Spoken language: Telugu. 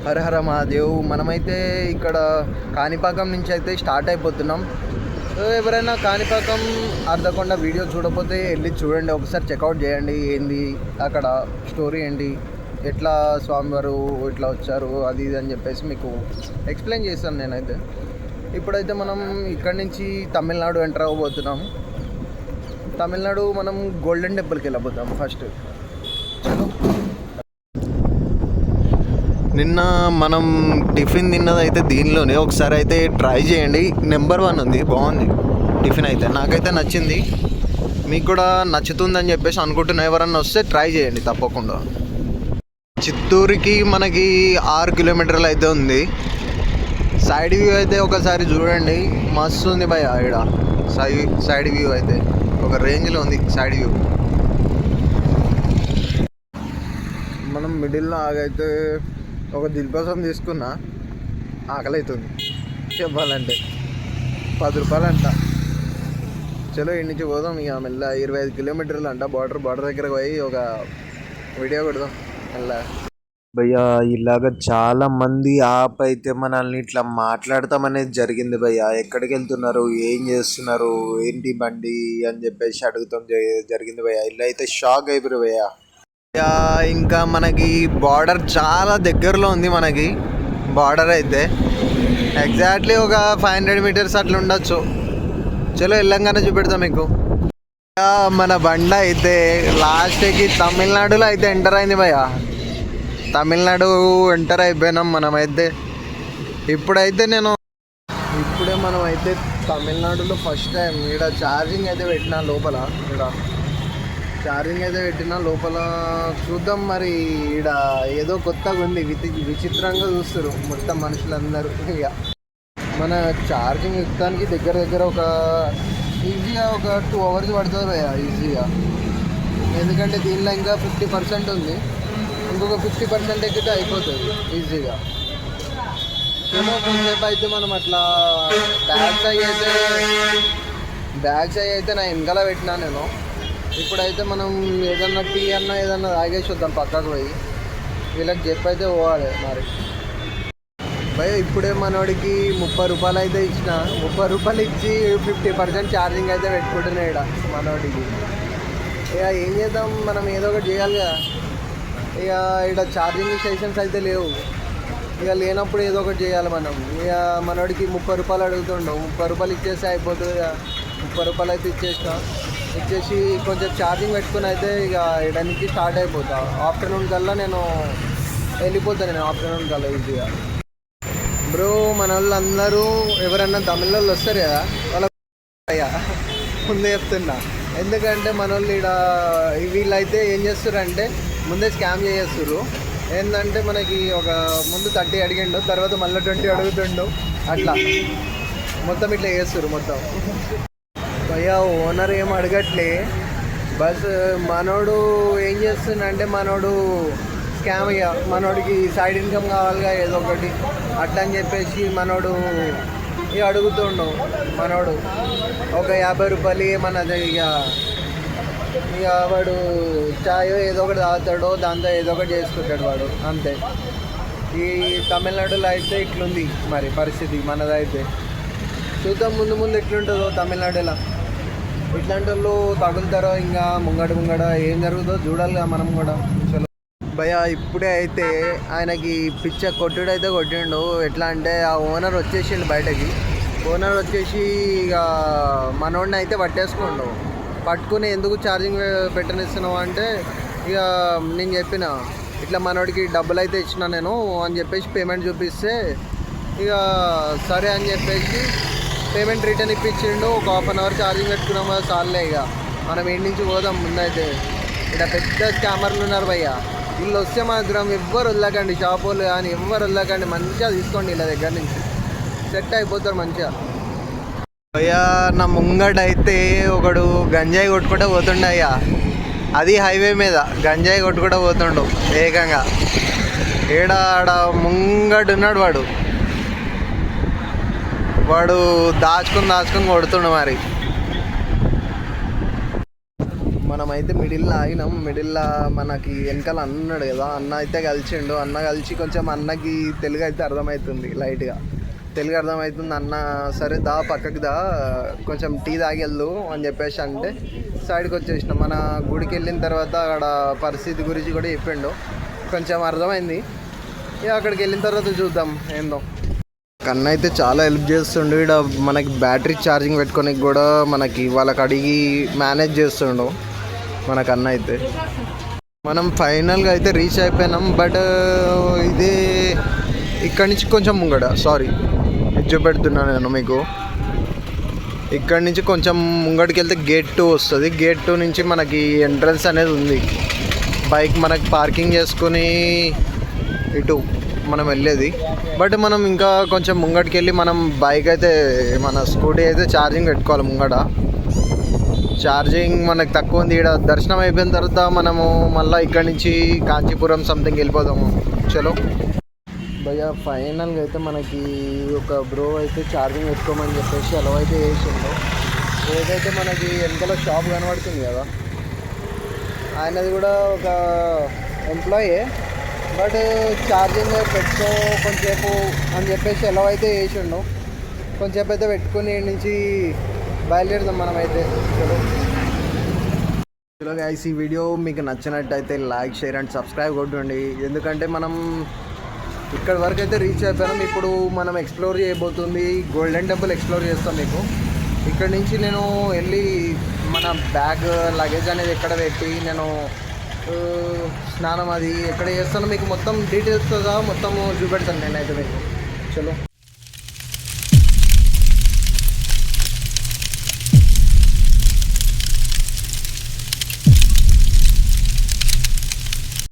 హర హర మహాదేవ్. మనమైతే ఇక్కడ కాణిపాకం నుంచి అయితే స్టార్ట్ అయిపోతున్నాం. ఎవరైనా కాణిపాకం అర్ధకొండ వీడియో చూడకపోతే వెళ్ళి చూడండి, ఒకసారి చెక్అవుట్ చేయండి. ఏంది అక్కడ స్టోరీ ఏంటి, ఎట్లా స్వామివారు ఇట్లా వచ్చారు, అది ఇది అని చెప్పేసి మీకు ఎక్స్ప్లెయిన్ చేస్తాను నేనైతే. ఇప్పుడైతే మనం ఇక్కడి నుంచి తమిళనాడు ఎంటర్ అవ్వబోతున్నాం. తమిళనాడు మనం గోల్డెన్ టెంపుల్కి వెళ్ళబోతాం ఫస్ట్. నిన్న మనం టిఫిన్ తిన్నదైతే దీనిలోనే, ఒకసారి అయితే ట్రై చేయండి. నెంబర్ 1 ఉంది, బాగుంది టిఫిన్ అయితే. నాకైతే నచ్చింది, మీకు కూడా నచ్చుతుందని చెప్పేసి అనుకుంటున్నా. ఎవరన్నా వస్తే ట్రై చేయండి తప్పకుండా. చిత్తూరుకి మనకి 6 కిలోమీటర్లు అయితే ఉంది. సైడ్ వ్యూ అయితే ఒకసారి చూడండి, మస్తు ఉంది భయ. ఇక్కడ సైడ్ వ్యూ అయితే ఒక రేంజ్లో ఉంది సైడ్ వ్యూ. మనం మిడిల్లో ఆగైతే ఒక దిల్పసం తీసుకున్నా, ఆకలి అవుతుంది చెప్పాలంటే. 10 రూపాయలు అంట. చలో ఇంటి నుంచి పోదాం ఇక మెల్ల. 25 కిలోమీటర్లు అంట. బార్డర్ దగ్గరకు పోయి ఒక వీడియో కొడదాం మెల్ల. భయ్యా ఇలాగ చాలా మంది ఆప్ అయితే మనల్ని ఇట్లా మాట్లాడతామనేది జరిగింది భయ్యా. ఎక్కడికి వెళ్తున్నారు, ఏం చేస్తున్నారు, ఏంటి బండి అని చెప్పేసి అడుగుతాం జరిగింది భయ్యా. ఇలా అయితే షాక్ అయిపోయారు భయ్యా. ఇంకా మనకి బార్డర్ చాలా దగ్గరలో ఉంది. మనకి బార్డర్ అయితే ఎగ్జాక్ట్లీ ఒక 500 మీటర్స్ అట్లా ఉండొచ్చు. చలో వెళ్ళంగానే చూపెడతాం మీకు. మన బండ అయితే లాస్ట్కి తమిళనాడులో అయితే ఎంటర్ అయింది భయ్య. తమిళనాడు ఎంటర్ అయిపోయినాం మనమైతే. ఇప్పుడే మనం అయితే తమిళనాడులో ఫస్ట్ టైం ఇక్కడ ఛార్జింగ్ అయితే పెట్టినా లోపల. లోపల చూద్దాం మరి. ఈడ ఏదో కొత్తగా ఉంది, విచిత్రంగా చూస్తారు మొత్తం మనుషులందరూ. ఇక మన ఛార్జింగ్ ఎక్కడానికి దగ్గర ఒక ఈజీగా ఒక 2 hours పడుతుంది భయ్యా ఈజీగా. ఎందుకంటే దీనిలో ఇంకా 50% ఉంది, ఇంకొక 50% ఎక్కితే అయిపోతుంది ఈజీగా. కొంతసేపు అయితే మనం అట్లా బ్యాగ్స్ అయితే నా వెనకాల పెట్టినా నేను. ఇప్పుడైతే మనం ఏదన్నా టీ అన్నా ఏదన్నా తాగేసి వద్దాం పక్కకు పోయి. వీళ్ళకి చెప్పైతే పోవాలి మరి భయ. ఇప్పుడే మనోడికి 30 రూపాయలు అయితే ఇచ్చిన. 30 రూపాయలు ఇచ్చి 50% ఛార్జింగ్ అయితే పెట్టుకుంటున్నాయి ఇక్కడ మనోడికి. ఇక ఏం చేద్దాం, మనం ఏదో ఒకటి చేయాలి కదా. ఇక ఇక్కడ ఛార్జింగ్ స్టేషన్స్ అయితే లేవు. ఇక లేనప్పుడు ఏదో ఒకటి చేయాలి మనం. ఇక మనోడికి 30 రూపాయలు అడుగుతుండవు. 30 రూపాయలు ఇచ్చేస్తే అయిపోతుంది. ఇక 30 రూపాయలు అయితే ఇచ్చేసి కొంచెం ఛార్జింగ్ పెట్టుకుని అయితే ఇక ఇడానికి స్టార్ట్ అయిపోతా. ఆఫ్టర్నూన్ కల్లా నేను వెళ్ళిపోతాను. ఆఫ్టర్నూన్ కల్లా ఈజీగా. బ్రో మన వాళ్ళందరూ ఎవరన్నా తమిళ వాళ్ళు వస్తారు కదా, వాళ్ళ అయ్యా ముందే చెప్తున్నా. ఎందుకంటే మన వాళ్ళు ఇక్కడ వీళ్ళైతే ఏం చేస్తారంటే ముందే స్కామ్ చేస్తారు. ఏంటంటే మనకి ఒక ముందు 30 అడిగిండు, తర్వాత మళ్ళీ 20 అడుగుతుండు. అట్లా మొత్తం ఇట్లా చేస్తారు మొత్తం భయ్యా. ఓనర్ ఏం అడగట్లే, బస్ మనోడు ఏం చేస్తుండంటే మనోడు స్కామ్. ఇక మనోడికి సైడ్ ఇన్కమ్ కావాలిగా ఏదో ఒకటి అట్లా అని చెప్పేసి మనోడు ఇక అడుగుతుండు. మనోడు ఒక 50 రూపాయలు ఏమన్నది. ఇక వాడు చాయ్ ఏదో ఒకటి తాగుతాడో, దాంతో ఏదో ఒకటి చేసుకుంటాడు వాడు, అంతే. ఈ తమిళనాడులో అయితే ఇట్లుంది మరి పరిస్థితి. మనదైతే చూద్దాం ముందు ఎట్లుంటుందో తమిళనాడులో. ఇట్లాంటి వాళ్ళు తగులుతారో, ఇంకా ముంగడ ఏం జరుగుతుందో చూడాలిగా మనం కూడా. చలో భయ. ఇప్పుడే అయితే ఆయనకి పిచ్చ కొట్టుడు అయితే కొట్టిండు. ఎట్లా అంటే ఆ ఓనర్ వచ్చేసిండు బయటకి. ఓనర్ వచ్చేసి ఇక మనోడిని అయితే పట్టుకుని ఎందుకు ఛార్జింగ్ పెట్టనిస్తున్నావు అంటే, ఇక నేను చెప్పిన ఇట్లా మనోడికి డబ్బులు అయితే ఇచ్చిన నేను అని చెప్పేసి పేమెంట్ చూపిస్తే, ఇక సరే అని చెప్పేసి పేమెంట్ రిటర్న్ ఇప్పించిండు. ఒక 1/2 hour ఛార్జింగ్ పెట్టుకున్నాం కదా చాలే. ఇక మనం ఇంటి నుంచి పోదాం. ముందైతే ఇక్కడ పెద్ద స్కామర్లు ఉన్నారు భయ్య. వీళ్ళు వస్తే మాత్రం ఎవ్వరు వదలకండి, షాప్ వాళ్ళు కానీ ఎవ్వరు వదలకండి. మంచిగా తీసుకోండి వీళ్ళ దగ్గర నుంచి, సెట్ అయిపోతారు మంచిగా భయ్యా. నా ముంగడైతే ఒకడు గంజాయి కొట్టుకుంటూ పోతుండే అయ్యా. అది హైవే మీద గంజాయి కొట్టుకుంటూ పోతుండు ఏకంగా. ఆడ ముంగడున్నాడు వాడు దాచుకుని కొడుతుండు మరి. మనమైతే మిడిల్లో ఆగినాం. మిడిల్లో మనకి వెనకాల అన్నాడు కదా, అన్న అయితే కలిసిండు. అన్న కలిసి కొంచెం అన్నకి తెలుగు అయితే అర్థమవుతుంది, లైట్గా తెలుగు అర్థమవుతుంది. అన్న సరే దా పక్కకి దా కొంచెం టీ తాగెళ్ళు అని చెప్పేసి అంటే సైడ్కి వచ్చేసినాం. మన గుడికి వెళ్ళిన తర్వాత అక్కడ పరిస్థితి గురించి కూడా చెప్పిండు, కొంచెం అర్థమైంది. ఇక అక్కడికి వెళ్ళిన తర్వాత చూద్దాం ఏందో. కన్నా అయితే చాలా హెల్ప్ చేస్తుండు. ఇక్కడ మనకి బ్యాటరీ ఛార్జింగ్ పెట్టుకోనికి కూడా మనకి వాళ్ళకి అడిగి మేనేజ్ చేస్తుండు మన కన్నా అయితే. మనం ఫైనల్గా అయితే రీచ్ అయిపోయినాం. బట్ ఇదే ఇక్కడి నుంచి కొంచెం ముంగడ, సారీ చూపెడుతున్నాను నేను మీకు. ఇక్కడి నుంచి కొంచెం ముంగడికి వెళ్తే గేట్ 2 వస్తుంది. గేట్ 2 నుంచి మనకి ఎంట్రన్స్ అనేది ఉంది. బైక్ మనకి పార్కింగ్ చేసుకుని ఇటు మనం వెళ్ళేది. బట్ మనం ఇంకా కొంచెం ముంగడికి వెళ్ళి మనం బైక్ అయితే మన స్కూటీ అయితే ఛార్జింగ్ పెట్టుకోవాలి ముంగడ. ఛార్జింగ్ మనకు తక్కువ ఉంది. ఇక్కడ దర్శనం అయిపోయిన తర్వాత మనము మళ్ళీ ఇక్కడి నుంచి కాంచీపురం సంథింగ్ వెళ్ళిపోదాము. చలో భయ్యా, ఫైనల్గా అయితే మనకి ఒక బ్రో అయితే ఛార్జింగ్ పెట్టుకోమని చెప్పేసి అలా అయితే చేసిండు. ఏదైతే మనకి వెనకాల షాప్ కనబడుతుంది కదా, ఆయనది కూడా ఒక ఎంప్లాయే. బట్ ఛార్జింగ్ పెట్టుకో కొంచెంసేపు అని చెప్పేసి ఎలా అయితే చేసిండు. కొంచెంసేపు అయితే పెట్టుకుని నుంచి బయలుదేరుదాం మనమైతే. చలో గైస్, ఈ వీడియో మీకు నచ్చినట్టయితే లైక్, షేర్ అండ్ సబ్స్క్రైబ్ కొట్టండి. ఎందుకంటే మనం ఇక్కడ వరకు అయితే రీచ్ అయిపోయినాం. ఇప్పుడు మనం ఎక్స్ప్లోర్ చేయబోతుంది గోల్డెన్ టెంపుల్ ఎక్స్ప్లోర్ చేస్తాం మీకు. ఇక్కడ నుంచి నేను వెళ్ళి మన బ్యాగ్ లగేజ్ అనేది ఎక్కడ పెట్టి నేను స్నానం అది ఎక్కడ చేస్తానో మీకు మొత్తం డీటెయిల్స్తో మొత్తం చూపెడతాను నేనైతే మీకు. చలో.